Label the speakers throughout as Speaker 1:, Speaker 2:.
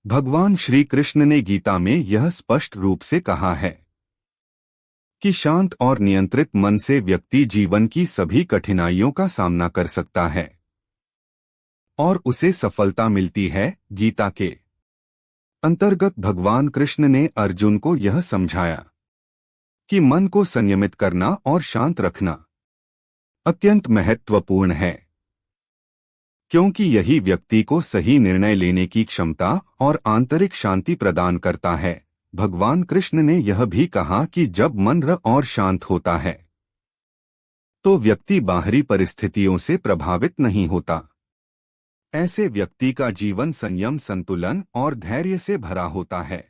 Speaker 1: भगवान श्री कृष्ण ने गीता में यह स्पष्ट रूप से कहा है कि शांत और नियंत्रित मन से व्यक्ति जीवन की सभी कठिनाइयों का सामना कर सकता है और उसे सफलता मिलती है। गीता के अंतर्गत भगवान कृष्ण ने अर्जुन को यह समझाया कि मन को संयमित करना और शांत रखना अत्यंत महत्वपूर्ण है, क्योंकि यही व्यक्ति को सही निर्णय लेने की क्षमता और आंतरिक शांति प्रदान करता है। भगवान कृष्ण ने यह भी कहा कि जब मन और शांत होता है तो व्यक्ति बाहरी परिस्थितियों से प्रभावित नहीं होता। ऐसे व्यक्ति का जीवन संयम, संतुलन और धैर्य से भरा होता है।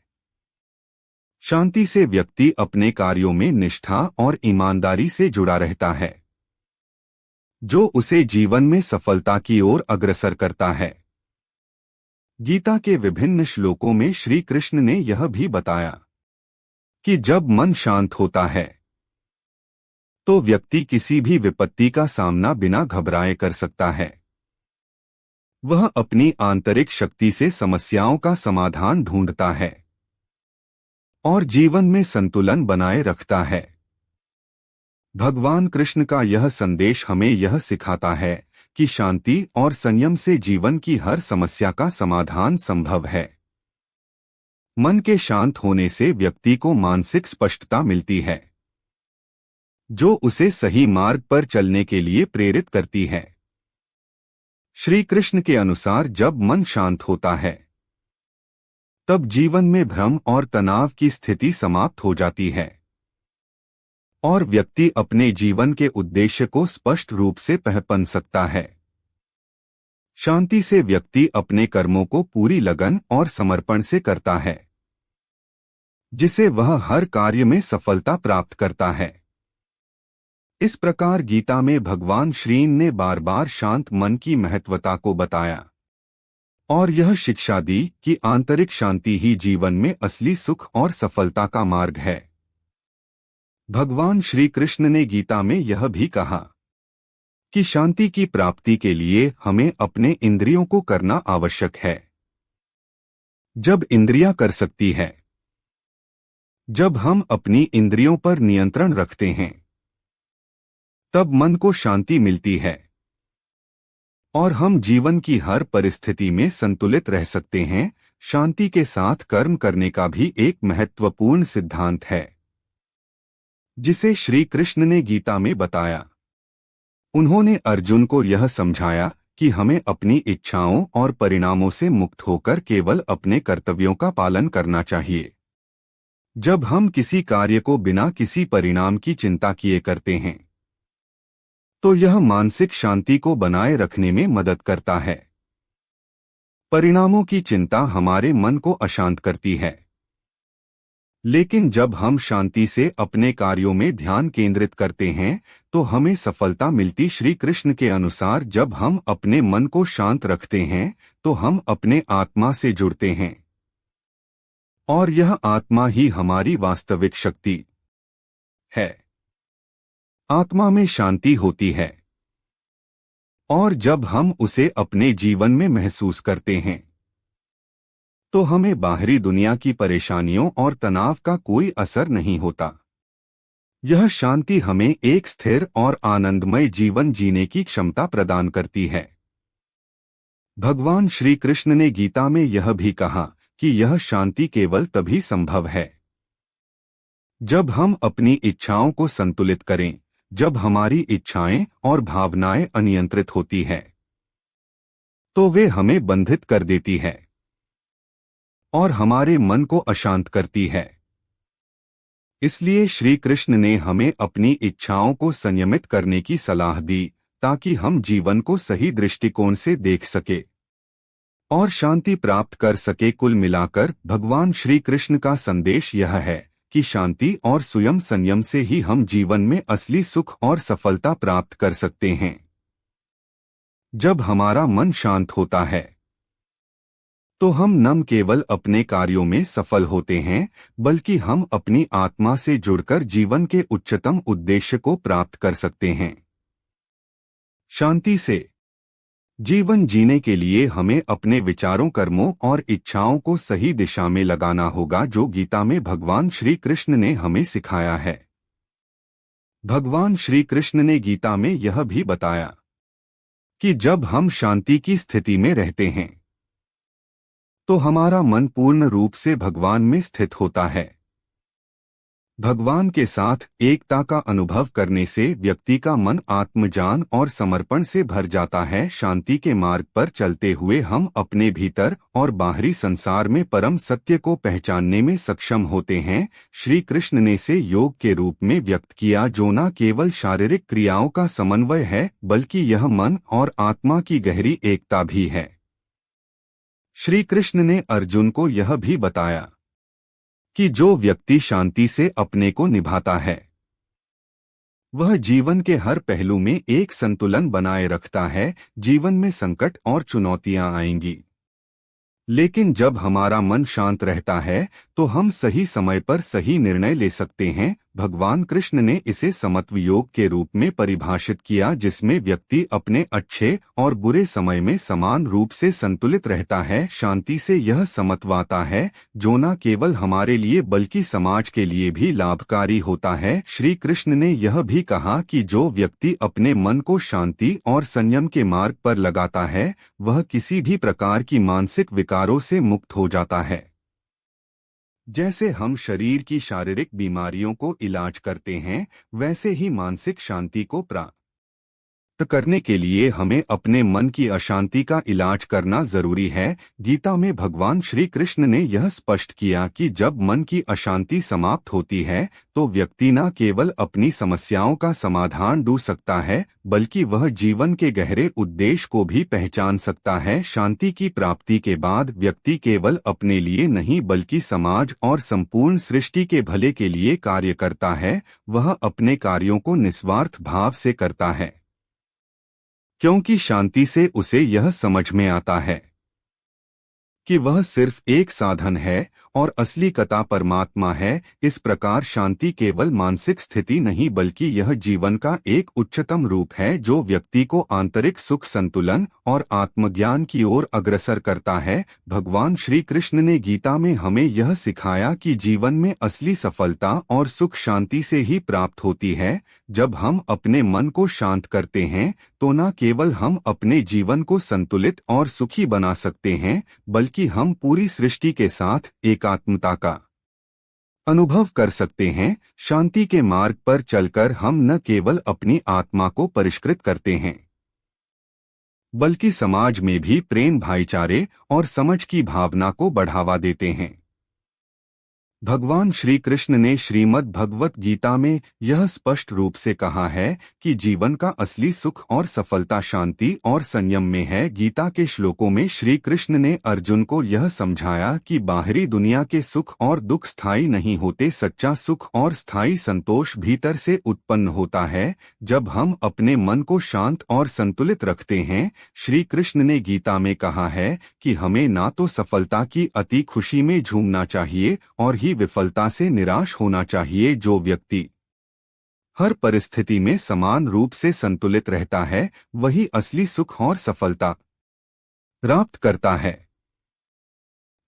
Speaker 1: शांति से व्यक्ति अपने कार्यों में निष्ठा और ईमानदारी से जुड़ा रहता है, जो उसे जीवन में सफलता की ओर अग्रसर करता है। गीता के विभिन्न श्लोकों में श्री कृष्ण ने यह भी बताया कि जब मन शांत होता है तो व्यक्ति किसी भी विपत्ति का सामना बिना घबराए कर सकता है। वह अपनी आंतरिक शक्ति से समस्याओं का समाधान ढूंढता है और जीवन में संतुलन बनाए रखता है। भगवान कृष्ण का यह संदेश हमें यह सिखाता है कि शांति और संयम से जीवन की हर समस्या का समाधान संभव है। मन के शांत होने से व्यक्ति को मानसिक स्पष्टता मिलती है, जो उसे सही मार्ग पर चलने के लिए प्रेरित करती है। श्री कृष्ण के अनुसार जब मन शांत होता है तब जीवन में भ्रम और तनाव की स्थिति समाप्त हो जाती है और व्यक्ति अपने जीवन के उद्देश्य को स्पष्ट रूप से पहचान सकता है। शांति से व्यक्ति अपने कर्मों को पूरी लगन और समर्पण से करता है, जिसे वह हर कार्य में सफलता प्राप्त करता है। इस प्रकार गीता में भगवान श्री ने बार बार शांत मन की महत्वता को बताया और यह शिक्षा दी कि आंतरिक शांति ही जीवन में असली सुख और सफलता का मार्ग है। भगवान श्री कृष्ण ने गीता में यह भी कहा कि शांति की प्राप्ति के लिए हमें अपने इंद्रियों को करना आवश्यक है। जब इंद्रियां कर सकती है, जब हम अपनी इंद्रियों पर नियंत्रण रखते हैं, तब मन को शांति मिलती है और हम जीवन की हर परिस्थिति में संतुलित रह सकते हैं। शांति के साथ कर्म करने का भी एक महत्वपूर्ण सिद्धांत है, जिसे श्री कृष्ण ने गीता में बताया। उन्होंने अर्जुन को यह समझाया कि हमें अपनी इच्छाओं और परिणामों से मुक्त होकर केवल अपने कर्तव्यों का पालन करना चाहिए। जब हम किसी कार्य को बिना किसी परिणाम की चिंता किए करते हैं तो यह मानसिक शांति को बनाए रखने में मदद करता है। परिणामों की चिंता हमारे मन को अशांत करती है, लेकिन जब हम शांति से अपने कार्यों में ध्यान केंद्रित करते हैं तो हमें सफलता मिलती। श्री कृष्ण के अनुसार जब हम अपने मन को शांत रखते हैं तो हम अपने आत्मा से जुड़ते हैं और यह आत्मा ही हमारी वास्तविक शक्ति है। आत्मा में शांति होती है और जब हम उसे अपने जीवन में महसूस करते हैं तो हमें बाहरी दुनिया की परेशानियों और तनाव का कोई असर नहीं होता। यह शांति हमें एक स्थिर और आनंदमय जीवन जीने की क्षमता प्रदान करती है। भगवान श्री कृष्ण ने गीता में यह भी कहा कि यह शांति केवल तभी संभव है जब हम अपनी इच्छाओं को संतुलित करें। जब हमारी इच्छाएं और भावनाएं अनियंत्रित होती है तो वे हमें बंधित कर देती है और हमारे मन को अशांत करती है। इसलिए श्री कृष्ण ने हमें अपनी इच्छाओं को संयमित करने की सलाह दी ताकि हम जीवन को सही दृष्टिकोण से देख सके और शांति प्राप्त कर सके। कुल मिलाकर भगवान श्री कृष्ण का संदेश यह है कि शांति और स्वयं संयम से ही हम जीवन में असली सुख और सफलता प्राप्त कर सकते हैं। जब हमारा मन शांत होता है तो हम न केवल अपने कार्यों में सफल होते हैं, बल्कि हम अपनी आत्मा से जुड़कर जीवन के उच्चतम उद्देश्य को प्राप्त कर सकते हैं। शांति से जीवन जीने के लिए हमें अपने विचारों, कर्मों और इच्छाओं को सही दिशा में लगाना होगा, जो गीता में भगवान श्री कृष्ण ने हमें सिखाया है। भगवान श्री कृष्ण ने गीता में यह भी बताया कि जब हम शांति की स्थिति में रहते हैं तो हमारा मन पूर्ण रूप से भगवान में स्थित होता है। भगवान के साथ एकता का अनुभव करने से व्यक्ति का मन आत्मज्ञान और समर्पण से भर जाता है। शांति के मार्ग पर चलते हुए हम अपने भीतर और बाहरी संसार में परम सत्य को पहचानने में सक्षम होते हैं। श्री कृष्ण ने इसे योग के रूप में व्यक्त किया, जो न केवल शारीरिक क्रियाओं का समन्वय है बल्कि यह मन और आत्मा की गहरी एकता भी है। श्री कृष्ण ने अर्जुन को यह भी बताया कि जो व्यक्ति शांति से अपने को निभाता है वह जीवन के हर पहलू में एक संतुलन बनाए रखता है। जीवन में संकट और चुनौतियां आएंगी, लेकिन जब हमारा मन शांत रहता है तो हम सही समय पर सही निर्णय ले सकते हैं। भगवान कृष्ण ने इसे समत्व योग के रूप में परिभाषित किया, जिसमें व्यक्ति अपने अच्छे और बुरे समय में समान रूप से संतुलित रहता है। शांति से यह समत्व आता है जो न केवल हमारे लिए बल्कि समाज के लिए भी लाभकारी होता है। श्री कृष्ण ने यह भी कहा कि जो व्यक्ति अपने मन को शांति और संयम के मार्ग पर लगाता है वह किसी भी प्रकार की मानसिक विकारों से मुक्त हो जाता है। जैसे हम शरीर की शारीरिक बीमारियों को इलाज करते हैं, वैसे ही मानसिक शांति को प्राप्त करने के लिए हमें अपने मन की अशांति का इलाज करना जरूरी है। गीता में भगवान श्री कृष्ण ने यह स्पष्ट किया कि जब मन की अशांति समाप्त होती है तो व्यक्ति न केवल अपनी समस्याओं का समाधान ढूंढ सकता है बल्कि वह जीवन के गहरे उद्देश्य को भी पहचान सकता है। शांति की प्राप्ति के बाद व्यक्ति केवल अपने लिए नहीं बल्कि समाज और संपूर्ण सृष्टि के भले के लिए कार्य करता है। वह अपने कार्यों को निस्वार्थ भाव से करता है, क्योंकि शांति से उसे यह समझ में आता है कि वह सिर्फ एक साधन है और असली कता परमात्मा है। इस प्रकार शांति केवल मानसिक स्थिति नहीं बल्कि यह जीवन का एक उच्चतम रूप है जो व्यक्ति को आंतरिक सुख, संतुलन और आत्मज्ञान की ओर अग्रसर करता है। भगवान श्री कृष्ण ने गीता में हमें यह सिखाया कि जीवन में असली सफलता और सुख शांति से ही प्राप्त होती है। जब हम अपने मन को शांत करते हैं तो न केवल हम अपने जीवन को संतुलित और सुखी बना सकते हैं बल्कि हम पूरी सृष्टि के साथ एकात्मता का अनुभव कर सकते हैं। शांति के मार्ग पर चलकर हम न केवल अपनी आत्मा को परिष्कृत करते हैं बल्कि समाज में भी प्रेम, भाईचारे और समझ की भावना को बढ़ावा देते हैं। भगवान श्री कृष्ण ने श्रीमद् भगवत गीता में यह स्पष्ट रूप से कहा है कि जीवन का असली सुख और सफलता शांति और संयम में है। गीता के श्लोकों में श्री कृष्ण ने अर्जुन को यह समझाया कि बाहरी दुनिया के सुख और दुख स्थायी नहीं होते, सच्चा सुख और स्थायी संतोष भीतर से उत्पन्न होता है जब हम अपने मन को शांत और संतुलित रखते हैं। श्री कृष्ण ने गीता में कहा है कि हमें ना तो सफलता की अति खुशी में झूमना चाहिए और ही विफलता से निराश होना चाहिए। जो व्यक्ति हर परिस्थिति में समान रूप से संतुलित रहता है वही असली सुख और सफलता प्राप्त करता है।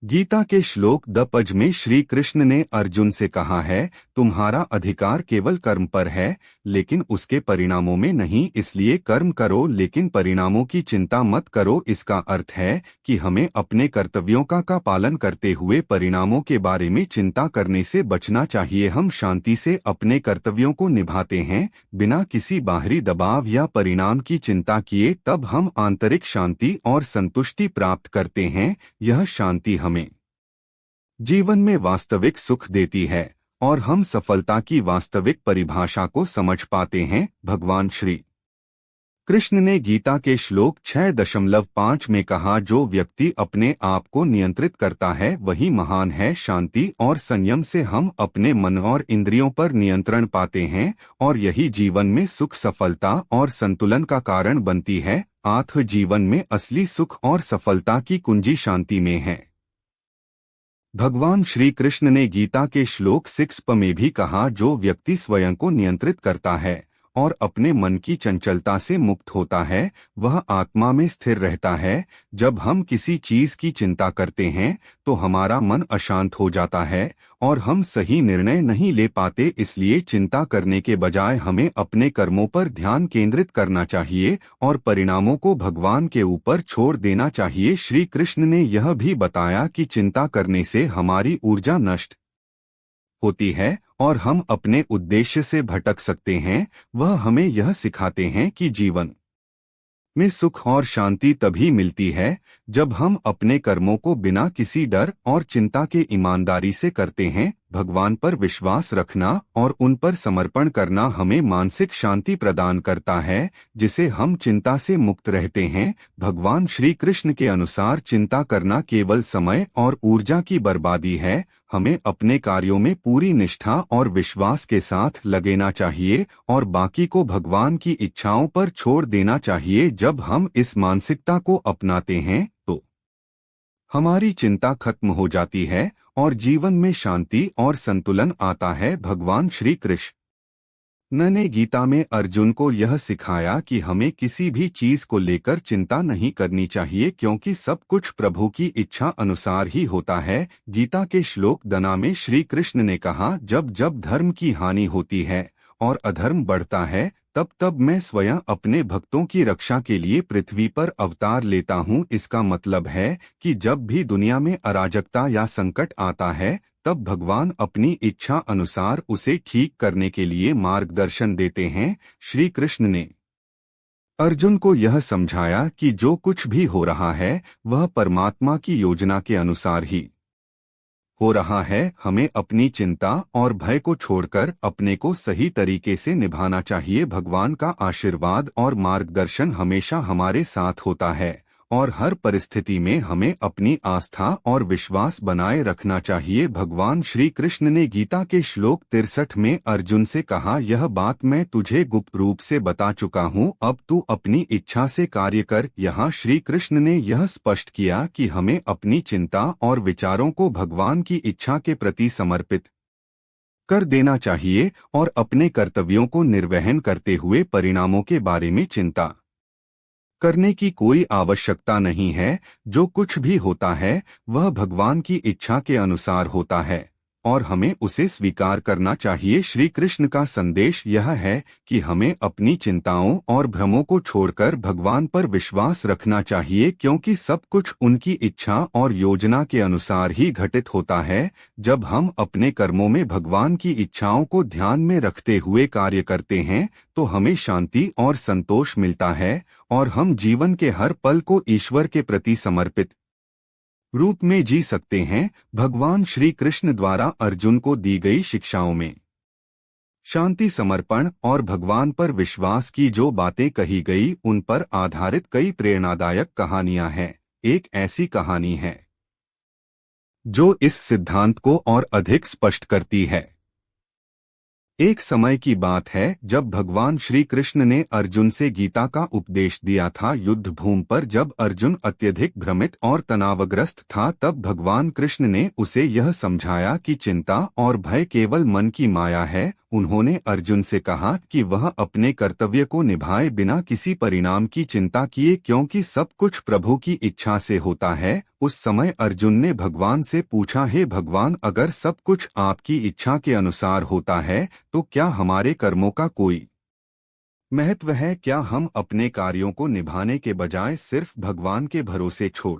Speaker 1: गीता के श्लोक 10 में श्री कृष्ण ने अर्जुन से कहा है, तुम्हारा अधिकार केवल कर्म पर है लेकिन उसके परिणामों में नहीं, इसलिए कर्म करो लेकिन परिणामों की चिंता मत करो। इसका अर्थ है कि हमें अपने कर्तव्यों का पालन करते हुए परिणामों के बारे में चिंता करने से बचना चाहिए। हम शांति से अपने कर्तव्यों को निभाते हैं बिना किसी बाहरी दबाव या परिणाम की चिंता किए, तब हम आंतरिक शांति और संतुष्टि प्राप्त करते हैं। यह शांति हमें जीवन में वास्तविक सुख देती है और हम सफलता की वास्तविक परिभाषा को समझ पाते हैं। भगवान श्री कृष्ण ने गीता के श्लोक 6.5 में कहा, जो व्यक्ति अपने आप को नियंत्रित करता है वही महान है। शांति और संयम से हम अपने मन और इंद्रियों पर नियंत्रण पाते हैं और यही जीवन में सुख, सफलता और संतुलन का कारण बनती है। जीवन में असली सुख और सफलता की कुंजी शांति में है। भगवान श्री कृष्ण ने गीता के श्लोक 6 में भी कहा, जो व्यक्ति स्वयं को नियंत्रित करता है और अपने मन की चंचलता से मुक्त होता है, वह आत्मा में स्थिर रहता है। जब हम किसी चीज की चिंता करते हैं तो हमारा मन अशांत हो जाता है और हम सही निर्णय नहीं ले पाते। इसलिए चिंता करने के बजाय हमें अपने कर्मों पर ध्यान केंद्रित करना चाहिए और परिणामों को भगवान के ऊपर छोड़ देना चाहिए। श्री कृष्ण ने यह भी बताया कि चिंता करने से हमारी ऊर्जा नष्ट होती है और हम अपने उद्देश्य से भटक सकते हैं। वह हमें यह सिखाते हैं कि जीवन में सुख और शांति तभी मिलती है जब हम अपने कर्मों को बिना किसी डर और चिंता के ईमानदारी से करते हैं। भगवान पर विश्वास रखना और उन पर समर्पण करना हमें मानसिक शांति प्रदान करता है, जिसे हम चिंता से मुक्त रहते हैं। भगवान श्री कृष्ण के अनुसार चिंता करना केवल समय और ऊर्जा की बर्बादी है। हमें अपने कार्यों में पूरी निष्ठा और विश्वास के साथ लगना चाहिए और बाकी को भगवान की इच्छाओं पर छोड़ देना चाहिए। जब हम इस मानसिकता को अपनाते हैं तो हमारी चिंता खत्म हो जाती है और जीवन में शांति और संतुलन आता है। भगवान श्री कृष्ण ने गीता में अर्जुन को यह सिखाया कि हमें किसी भी चीज को लेकर चिंता नहीं करनी चाहिए, क्योंकि सब कुछ प्रभु की इच्छा अनुसार ही होता है। गीता के श्लोक 9 में श्री कृष्ण ने कहा, जब जब धर्म की हानि होती है और अधर्म बढ़ता है, तब तब मैं स्वयं अपने भक्तों की रक्षा के लिए पृथ्वी पर अवतार लेता हूँ। इसका मतलब है कि जब भी दुनिया में अराजकता या संकट आता है, तब भगवान अपनी इच्छा अनुसार उसे ठीक करने के लिए मार्गदर्शन देते हैं। श्री कृष्ण ने अर्जुन को यह समझाया कि जो कुछ भी हो रहा है वह परमात्मा की योजना के अनुसार ही हो रहा है। हमें अपनी चिंता और भय को छोड़कर अपने को सही तरीके से निभाना चाहिए। भगवान का आशीर्वाद और मार्गदर्शन हमेशा हमारे साथ होता है और हर परिस्थिति में हमें अपनी आस्था और विश्वास बनाए रखना चाहिए। भगवान श्री कृष्ण ने गीता के श्लोक 63 में अर्जुन से कहा, यह बात मैं तुझे गुप्त रूप से बता चुका हूँ, अब तू अपनी इच्छा से कार्य कर। यहाँ श्री कृष्ण ने यह स्पष्ट किया कि हमें अपनी चिंता और विचारों को भगवान की इच्छा के प्रति समर्पित कर देना चाहिए और अपने कर्तव्यों को निर्वहन करते हुए परिणामों के बारे में चिंता करने की कोई आवश्यकता नहीं है। जो कुछ भी होता है वह भगवान की इच्छा के अनुसार होता है और हमें उसे स्वीकार करना चाहिए। श्री कृष्ण का संदेश यह है कि हमें अपनी चिंताओं और भ्रमों को छोड़कर भगवान पर विश्वास रखना चाहिए, क्योंकि सब कुछ उनकी इच्छा और योजना के अनुसार ही घटित होता है। जब हम अपने कर्मों में भगवान की इच्छाओं को ध्यान में रखते हुए कार्य करते हैं तो हमें शांति और संतोष मिलता है और हम जीवन के हर पल को ईश्वर के प्रति समर्पित रूप में जी सकते हैं। भगवान श्री कृष्ण द्वारा अर्जुन को दी गई शिक्षाओं में शांति, समर्पण और भगवान पर विश्वास की जो बातें कही गई, उन पर आधारित कई प्रेरणादायक कहानियां हैं। एक ऐसी कहानी है जो इस सिद्धांत को और अधिक स्पष्ट करती है। एक समय की बात है जब भगवान श्री कृष्ण ने अर्जुन से गीता का उपदेश दिया था। युद्ध भूमि पर जब अर्जुन अत्यधिक भ्रमित और तनावग्रस्त था, तब भगवान कृष्ण ने उसे यह समझाया कि चिंता और भय केवल मन की माया है। उन्होंने अर्जुन से कहा कि वह अपने कर्तव्य को निभाए बिना किसी परिणाम की चिंता किए, क्योंकि सब कुछ प्रभु की इच्छा से होता है। उस समय अर्जुन ने भगवान से पूछा, हे भगवान, अगर सब कुछ आपकी इच्छा के अनुसार होता है तो क्या हमारे कर्मों का कोई महत्व है? क्या हम अपने कार्यों को निभाने के बजाय सिर्फ भगवान के भरोसे छोड़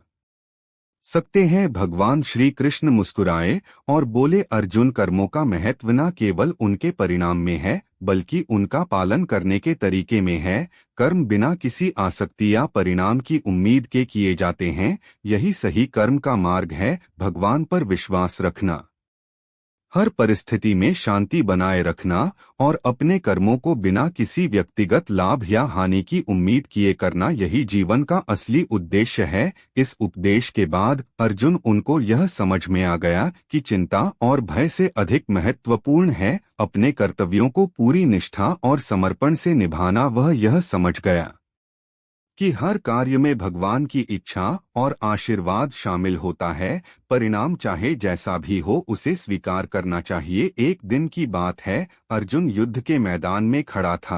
Speaker 1: सकते हैं? भगवान श्री कृष्ण मुस्कुराए और बोले, अर्जुन, कर्मों का महत्व न केवल उनके परिणाम में है बल्कि उनका पालन करने के तरीके में है। कर्म बिना किसी आसक्ति या परिणाम की उम्मीद के किए जाते हैं। यही सही कर्म का मार्ग है। भगवान पर विश्वास रखना, हर परिस्थिति में शांति बनाए रखना और अपने कर्मों को बिना किसी व्यक्तिगत लाभ या हानि की उम्मीद किए करना, यही जीवन का असली उद्देश्य है। इस उपदेश के बाद अर्जुन उनको यह समझ में आ गया कि चिंता और भय से अधिक महत्वपूर्ण है अपने कर्तव्यों को पूरी निष्ठा और समर्पण से निभाना। वह यह समझ गया कि हर कार्य में भगवान की इच्छा और आशीर्वाद शामिल होता है। परिणाम चाहे जैसा भी हो, उसे स्वीकार करना चाहिए। एक दिन की बात है, अर्जुन युद्ध के मैदान में खड़ा था।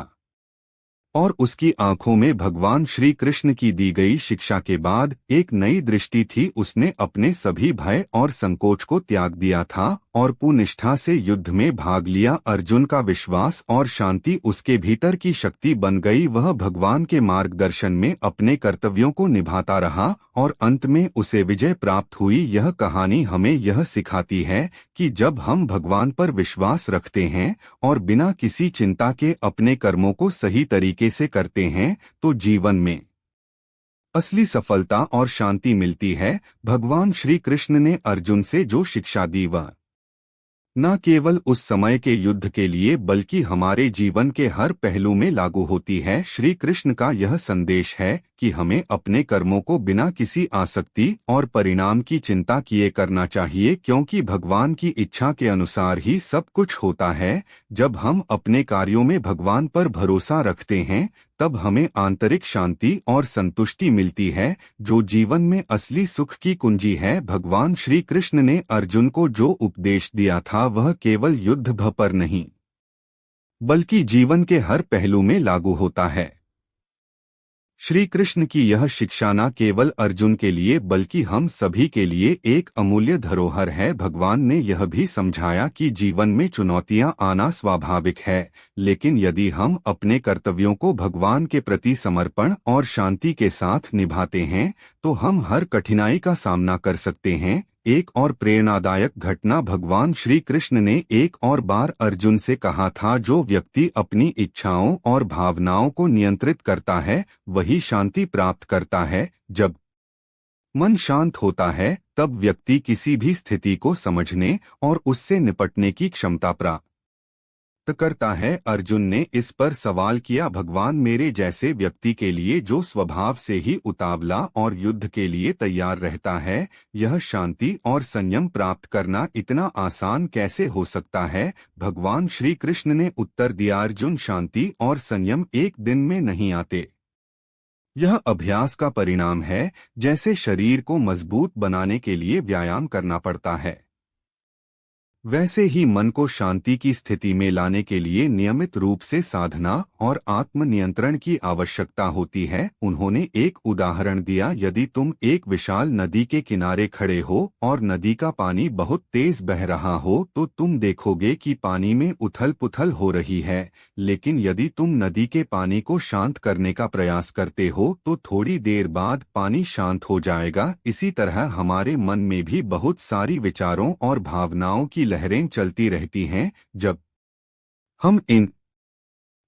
Speaker 1: और उसकी आंखों में भगवान श्री कृष्ण की दी गई शिक्षा के बाद एक नई दृष्टि थी। उसने अपने सभी भय और संकोच को त्याग दिया था और पूर्ण निष्ठा से युद्ध में भाग लिया। अर्जुन का विश्वास और शांति उसके भीतर की शक्ति बन गई। वह भगवान के मार्गदर्शन में अपने कर्तव्यों को निभाता रहा और अंत में उसे विजय प्राप्त हुई। यह कहानी हमें यह सिखाती है कि जब हम भगवान पर विश्वास रखते हैं और बिना किसी चिंता के अपने कर्मों को सही तरीके से करते हैं तो जीवन में असली सफलता और शांति मिलती है। भगवान श्री कृष्ण ने अर्जुन से जो शिक्षा दी वह न केवल उस समय के युद्ध के लिए बल्कि हमारे जीवन के हर पहलू में लागू होती है। श्री कृष्ण का यह संदेश है कि हमें अपने कर्मों को बिना किसी आसक्ति और परिणाम की चिंता किए करना चाहिए, क्योंकि भगवान की इच्छा के अनुसार ही सब कुछ होता है। जब हम अपने कार्यों में भगवान पर भरोसा रखते हैं तब हमें आंतरिक शांति और संतुष्टि मिलती है, जो जीवन में असली सुख की कुंजी है। भगवान श्री कृष्ण ने अर्जुन को जो उपदेश दिया था वह केवल युद्ध भर पर नहीं बल्कि जीवन के हर पहलू में लागू होता है। श्री कृष्ण की यह शिक्षा न केवल अर्जुन के लिए बल्कि हम सभी के लिए एक अमूल्य धरोहर है। भगवान ने यह भी समझाया कि जीवन में चुनौतियां आना स्वाभाविक है, लेकिन यदि हम अपने कर्तव्यों को भगवान के प्रति समर्पण और शांति के साथ निभाते हैं तो हम हर कठिनाई का सामना कर सकते हैं। एक और प्रेरणादायक घटना, भगवान श्री कृष्ण ने एक और बार अर्जुन से कहा था, जो व्यक्ति अपनी इच्छाओं और भावनाओं को नियंत्रित करता है वही शांति प्राप्त करता है। जब मन शांत होता है तब व्यक्ति किसी भी स्थिति को समझने और उससे निपटने की क्षमता प्राप्त करता है। अर्जुन ने इस पर सवाल किया, भगवान, मेरे जैसे व्यक्ति के लिए जो स्वभाव से ही उतावला और युद्ध के लिए तैयार रहता है, यह शांति और संयम प्राप्त करना इतना आसान कैसे हो सकता है? भगवान श्री कृष्ण ने उत्तर दिया, अर्जुन, शांति और संयम एक दिन में नहीं आते। यह अभ्यास का परिणाम है। जैसे शरीर को मजबूत बनाने के लिए व्यायाम करना पड़ता है, वैसे ही मन को शांति की स्थिति में लाने के लिए नियमित रूप से साधना और आत्मनियंत्रण की आवश्यकता होती है। उन्होंने एक उदाहरण दिया, यदि तुम एक विशाल नदी के किनारे खड़े हो और नदी का पानी बहुत तेज बह रहा हो तो तुम देखोगे कि पानी में उथल-पुथल हो रही है, लेकिन यदि तुम नदी के पानी को शांत करने का प्रयास करते हो तो थोड़ी देर बाद पानी शांत हो जाएगा। इसी तरह हमारे मन में भी बहुत सारी विचारों और भावनाओं की लहरें चलती रहती हैं। जब हम इन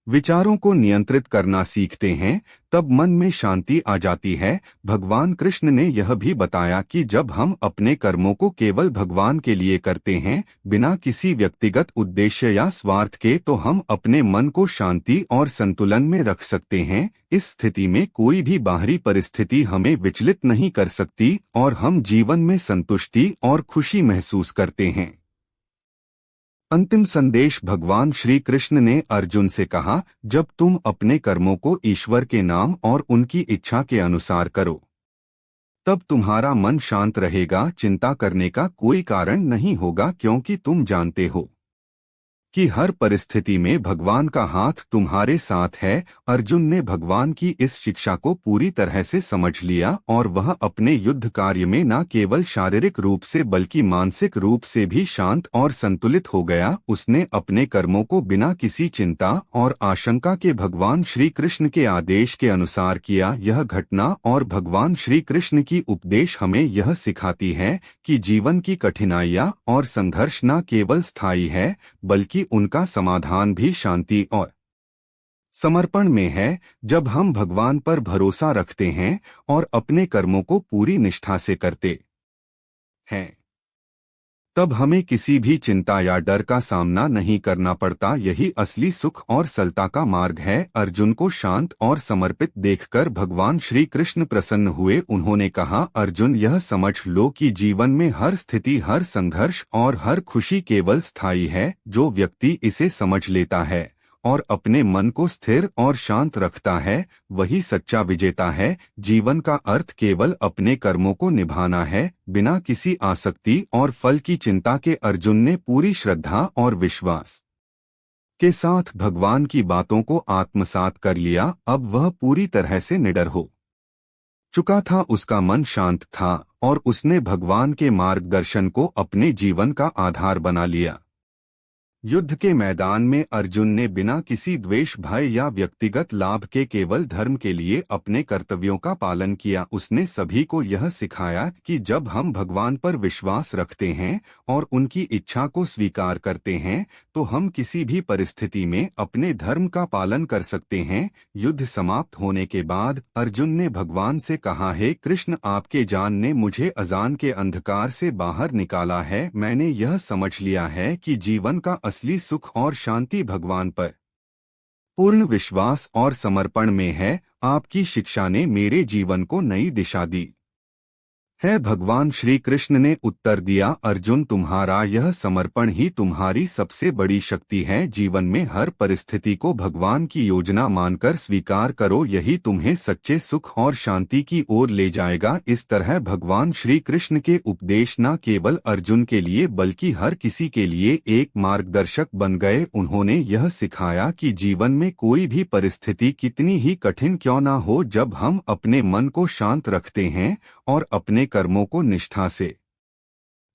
Speaker 1: विचारों को नियंत्रित करना सीखते हैं तब मन में शांति आ जाती है। भगवान कृष्ण ने यह भी बताया कि जब हम अपने कर्मों को केवल भगवान के लिए करते हैं, बिना किसी व्यक्तिगत उद्देश्य या स्वार्थ के, तो हम अपने मन को शांति और संतुलन में रख सकते हैं। इस स्थिति में कोई भी बाहरी परिस्थिति हमें विचलित नहीं कर सकती और हम जीवन में संतुष्टि और खुशी महसूस करते हैं। अंतिम संदेश, भगवान श्री कृष्ण ने अर्जुन से कहा, जब तुम अपने कर्मों को ईश्वर के नाम और उनकी इच्छा के अनुसार करो तब तुम्हारा मन शांत रहेगा। चिंता करने का कोई कारण नहीं होगा, क्योंकि तुम जानते हो कि हर परिस्थिति में भगवान का हाथ तुम्हारे साथ है। अर्जुन ने भगवान की इस शिक्षा को पूरी तरह से समझ लिया और वह अपने युद्ध कार्य में न केवल शारीरिक रूप से बल्कि मानसिक रूप से भी शांत और संतुलित हो गया। उसने अपने कर्मों को बिना किसी चिंता और आशंका के भगवान श्री कृष्ण के आदेश के अनुसार किया। यह घटना और भगवान श्री कृष्ण की उपदेश हमें यह सिखाती है कि जीवन की कठिनाइयां और संघर्ष न केवल स्थायी है बल्कि उनका समाधान भी शांति और समर्पण में है। जब हम भगवान पर भरोसा रखते हैं और अपने कर्मों को पूरी निष्ठा से करते हैं तब हमें किसी भी चिंता या डर का सामना नहीं करना पड़ता। यही असली सुख और सफलता का मार्ग है। अर्जुन को शांत और समर्पित देखकर भगवान श्री कृष्ण प्रसन्न हुए। उन्होंने कहा, अर्जुन, यह समझ लो कि जीवन में हर स्थिति, हर संघर्ष और हर खुशी केवल स्थायी है। जो व्यक्ति इसे समझ लेता है और अपने मन को स्थिर और शांत रखता है वही सच्चा विजेता है। जीवन का अर्थ केवल अपने कर्मों को निभाना है, बिना किसी आसक्ति और फल की चिंता के। अर्जुन ने पूरी श्रद्धा और विश्वास के साथ भगवान की बातों को आत्मसात कर लिया, अब वह पूरी तरह से निडर हो चुका था। उसका मन शांत था और उसने भगवान के मार्गदर्शन को अपने जीवन का आधार बना लिया। युद्ध के मैदान में अर्जुन ने बिना किसी द्वेष, भय या व्यक्तिगत लाभ के केवल धर्म के लिए अपने कर्तव्यों का पालन किया। उसने सभी को यह सिखाया कि जब हम भगवान पर विश्वास रखते हैं और उनकी इच्छा को स्वीकार करते हैं तो हम किसी भी परिस्थिति में अपने धर्म का पालन कर सकते हैं। युद्ध समाप्त होने के बाद अर्जुन ने भगवान से कहा, हे कृष्ण, आपके जान ने मुझे अजान के अंधकार से बाहर निकाला है। मैंने यह समझ लिया है कि जीवन का असली सुख और शांति भगवान पर पूर्ण विश्वास और समर्पण में है। आपकी शिक्षा ने मेरे जीवन को नई दिशा दी है। भगवान श्री कृष्ण ने उत्तर दिया, अर्जुन, तुम्हारा यह समर्पण ही तुम्हारी सबसे बड़ी शक्ति है। जीवन में हर परिस्थिति को भगवान की योजना मानकर स्वीकार करो, यही तुम्हें सच्चे सुख और शांति की ओर ले जाएगा। इस तरह भगवान श्री कृष्ण के उपदेश न केवल अर्जुन के लिए बल्कि हर किसी के लिए एक मार्गदर्शक बन गए। उन्होंने यह सिखाया कि जीवन में कोई भी परिस्थिति कितनी ही कठिन क्यों न हो, जब हम अपने मन को शांत रखते हैं और अपने कर्मों को निष्ठा से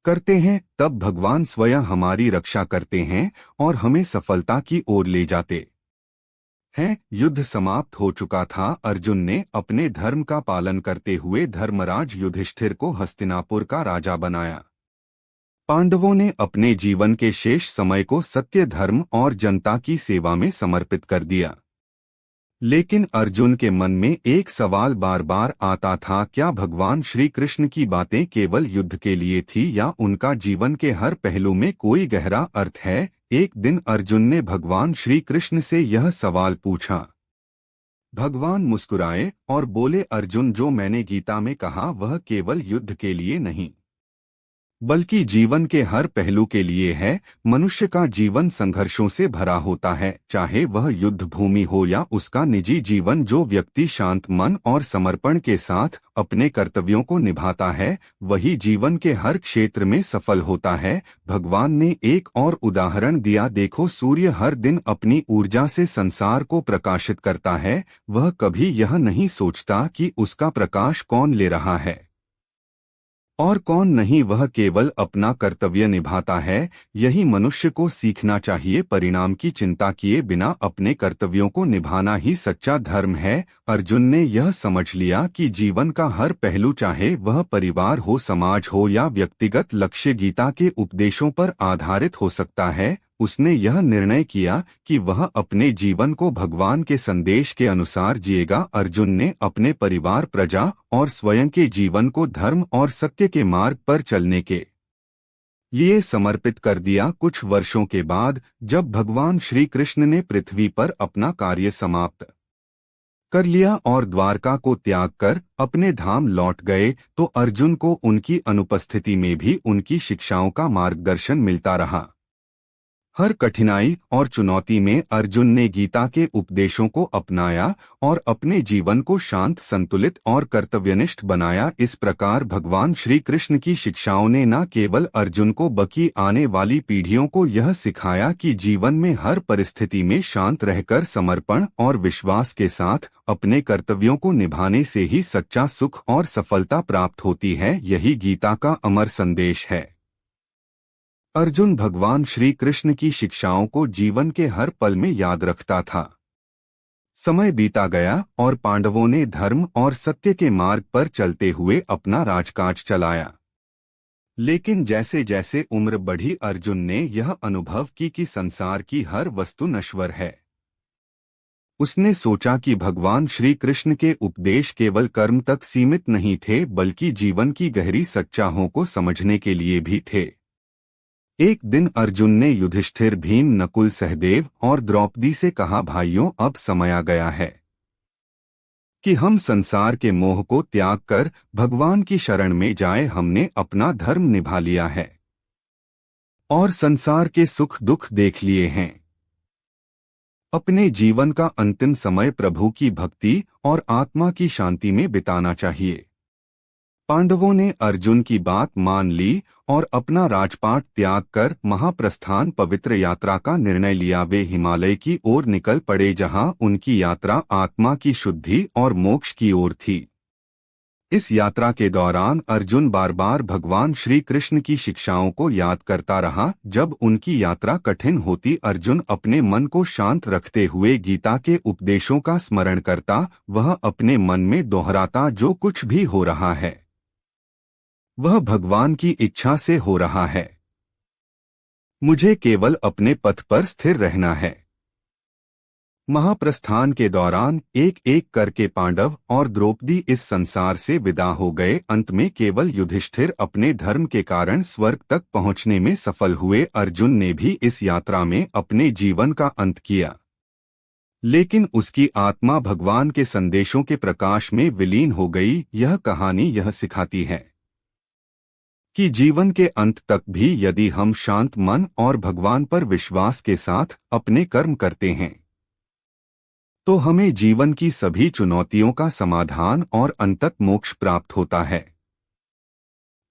Speaker 1: करते हैं, तब भगवान स्वयं हमारी रक्षा करते हैं और हमें सफलता की ओर ले जाते हैं। युद्ध समाप्त हो चुका था। अर्जुन ने अपने धर्म का पालन करते हुए धर्मराज युधिष्ठिर को हस्तिनापुर का राजा बनाया। पांडवों ने अपने जीवन के शेष समय को सत्य, धर्म और जनता की सेवा में समर्पित कर दिया। लेकिन अर्जुन के मन में एक सवाल बार बार आता था, क्या भगवान श्री कृष्ण की बातें केवल युद्ध के लिए थी या उनका जीवन के हर पहलू में कोई गहरा अर्थ है? एक दिन अर्जुन ने भगवान श्री कृष्ण से यह सवाल पूछा। भगवान मुस्कुराए और बोले, अर्जुन, जो मैंने गीता में कहा वह केवल युद्ध के लिए नहीं बल्कि जीवन के हर पहलू के लिए है। मनुष्य का जीवन संघर्षों से भरा होता है, चाहे वह युद्ध भूमि हो या उसका निजी जीवन। जो व्यक्ति शांत मन और समर्पण के साथ अपने कर्तव्यों को निभाता है वही जीवन के हर क्षेत्र में सफल होता है। भगवान ने एक और उदाहरण दिया, देखो, सूर्य हर दिन अपनी ऊर्जा से संसार को प्रकाशित करता है। वह कभी यह नहीं सोचता कि उसका प्रकाश कौन ले रहा है और कौन नहीं, वह केवल अपना कर्तव्य निभाता है। यही मनुष्य को सीखना चाहिए। परिणाम की चिंता किए बिना अपने कर्तव्यों को निभाना ही सच्चा धर्म है। अर्जुन ने यह समझ लिया कि जीवन का हर पहलू, चाहे वह परिवार हो, समाज हो या व्यक्तिगत लक्ष्य, गीता के उपदेशों पर आधारित हो सकता है। उसने यह निर्णय किया कि वह अपने जीवन को भगवान के संदेश के अनुसार जिएगा। अर्जुन ने अपने परिवार, प्रजा और स्वयं के जीवन को धर्म और सत्य के मार्ग पर चलने के लिए समर्पित कर दिया। कुछ वर्षों के बाद जब भगवान श्री कृष्ण ने पृथ्वी पर अपना कार्य समाप्त कर लिया और द्वारका को त्याग कर अपने धाम लौट गए तो अर्जुन को उनकी अनुपस्थिति में भी उनकी शिक्षाओं का मार्गदर्शन मिलता रहा। हर कठिनाई और चुनौती में अर्जुन ने गीता के उपदेशों को अपनाया और अपने जीवन को शांत, संतुलित और कर्तव्यनिष्ठ बनाया। इस प्रकार भगवान श्री कृष्ण की शिक्षाओं ने न केवल अर्जुन को बल्कि आने वाली पीढ़ियों को यह सिखाया कि जीवन में हर परिस्थिति में शांत रहकर समर्पण और विश्वास के साथ अपने कर्तव्यों को निभाने से ही सच्चा सुख और सफलता प्राप्त होती है। यही गीता का अमर संदेश है। अर्जुन भगवान श्री कृष्ण की शिक्षाओं को जीवन के हर पल में याद रखता था। समय बीता गया और पांडवों ने धर्म और सत्य के मार्ग पर चलते हुए अपना राजकाज चलाया। लेकिन जैसे जैसे उम्र बढ़ी अर्जुन ने यह अनुभव की कि संसार की हर वस्तु नश्वर है। उसने सोचा कि भगवान श्री कृष्ण के उपदेश केवल कर्म तक सीमित नहीं थे बल्कि जीवन की गहरी सच्चाइयों को समझने के लिए भी थे। एक दिन अर्जुन ने युधिष्ठिर, भीम, नकुल, सहदेव और द्रौपदी से कहा, भाइयों, अब समय आ गया है कि हम संसार के मोह को त्याग कर भगवान की शरण में जाएं। हमने अपना धर्म निभा लिया है और संसार के सुख दुख देख लिए हैं। अपने जीवन का अंतिम समय प्रभु की भक्ति और आत्मा की शांति में बिताना चाहिए। पांडवों ने अर्जुन की बात मान ली और अपना राजपाट त्याग कर महाप्रस्थान पवित्र यात्रा का निर्णय लिया। वे हिमालय की ओर निकल पड़े, जहां उनकी यात्रा आत्मा की शुद्धि और मोक्ष की ओर थी। इस यात्रा के दौरान अर्जुन बार बार भगवान श्री कृष्ण की शिक्षाओं को याद करता रहा। जब उनकी यात्रा कठिन होती, अर्जुन अपने मन को शांत रखते हुए गीता के उपदेशों का स्मरण करता। वह अपने मन में दोहराता, जो कुछ भी हो रहा है वह भगवान की इच्छा से हो रहा है। मुझे केवल अपने पथ पर स्थिर रहना है। महाप्रस्थान के दौरान एक एक करके पांडव और द्रौपदी इस संसार से विदा हो गए। अंत में केवल युधिष्ठिर अपने धर्म के कारण स्वर्ग तक पहुंचने में सफल हुए। अर्जुन ने भी इस यात्रा में अपने जीवन का अंत किया, लेकिन उसकी आत्मा भगवान के संदेशों के प्रकाश में विलीन हो गई। यह कहानी यह सिखाती है कि जीवन के अंत तक भी यदि हम शांत मन और भगवान पर विश्वास के साथ अपने कर्म करते हैं, तो हमें जीवन की सभी चुनौतियों का समाधान और अंतत मोक्ष प्राप्त होता है।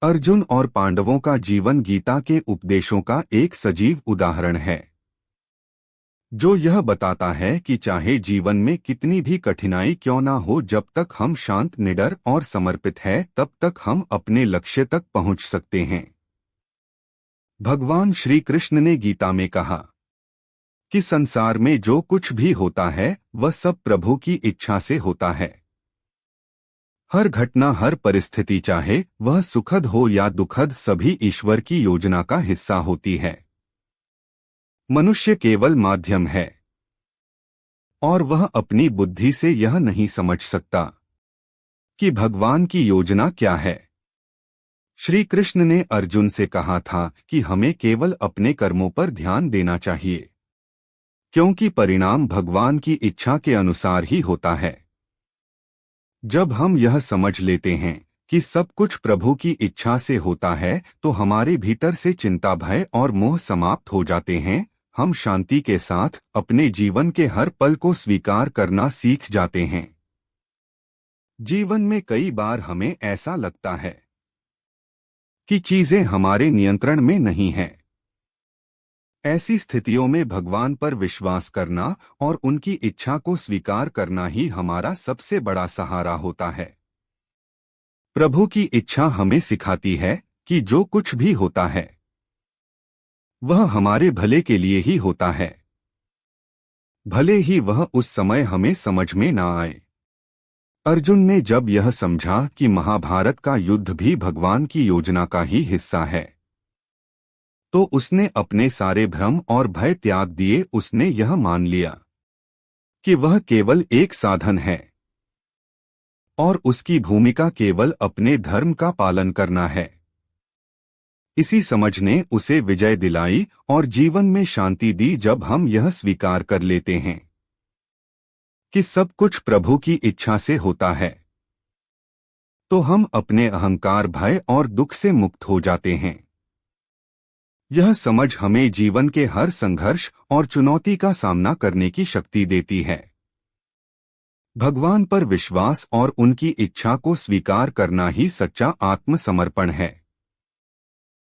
Speaker 1: अर्जुन और पांडवों का जीवन गीता के उपदेशों का एक सजीव उदाहरण है, जो यह बताता है कि चाहे जीवन में कितनी भी कठिनाई क्यों ना हो, जब तक हम शांत, निडर और समर्पित हैं, तब तक हम अपने लक्ष्य तक पहुंच सकते हैं। भगवान श्री कृष्ण ने गीता में कहा कि संसार में जो कुछ भी होता है वह सब प्रभु की इच्छा से होता है। हर घटना, हर परिस्थिति, चाहे वह सुखद हो या दुखद, सभी ईश्वर की योजना का हिस्सा होती है। मनुष्य केवल माध्यम है और वह अपनी बुद्धि से यह नहीं समझ सकता कि भगवान की योजना क्या है। श्री कृष्ण ने अर्जुन से कहा था कि हमें केवल अपने कर्मों पर ध्यान देना चाहिए, क्योंकि परिणाम भगवान की इच्छा के अनुसार ही होता है। जब हम यह समझ लेते हैं कि सब कुछ प्रभु की इच्छा से होता है, तो हमारे भीतर से चिंता, भय और मोह समाप्त हो जाते हैं। हम शांति के साथ अपने जीवन के हर पल को स्वीकार करना सीख जाते हैं। जीवन में कई बार हमें ऐसा लगता है कि चीजें हमारे नियंत्रण में नहीं हैं। ऐसी स्थितियों में भगवान पर विश्वास करना और उनकी इच्छा को स्वीकार करना ही हमारा सबसे बड़ा सहारा होता है। प्रभु की इच्छा हमें सिखाती है कि जो कुछ भी होता है वह हमारे भले के लिए ही होता है, भले ही वह उस समय हमें समझ में ना आए। अर्जुन ने जब यह समझा कि महाभारत का युद्ध भी भगवान की योजना का ही हिस्सा है, तो उसने अपने सारे भ्रम और भय त्याग दिए। उसने यह मान लिया कि वह केवल एक साधन है और उसकी भूमिका केवल अपने धर्म का पालन करना है। इसी समझ ने उसे विजय दिलाई और जीवन में शांति दी। जब हम यह स्वीकार कर लेते हैं कि सब कुछ प्रभु की इच्छा से होता है, तो हम अपने अहंकार, भय और दुख से मुक्त हो जाते हैं। यह समझ हमें जीवन के हर संघर्ष और चुनौती का सामना करने की शक्ति देती है। भगवान पर विश्वास और उनकी इच्छा को स्वीकार करना ही सच्चा आत्मसमर्पण है।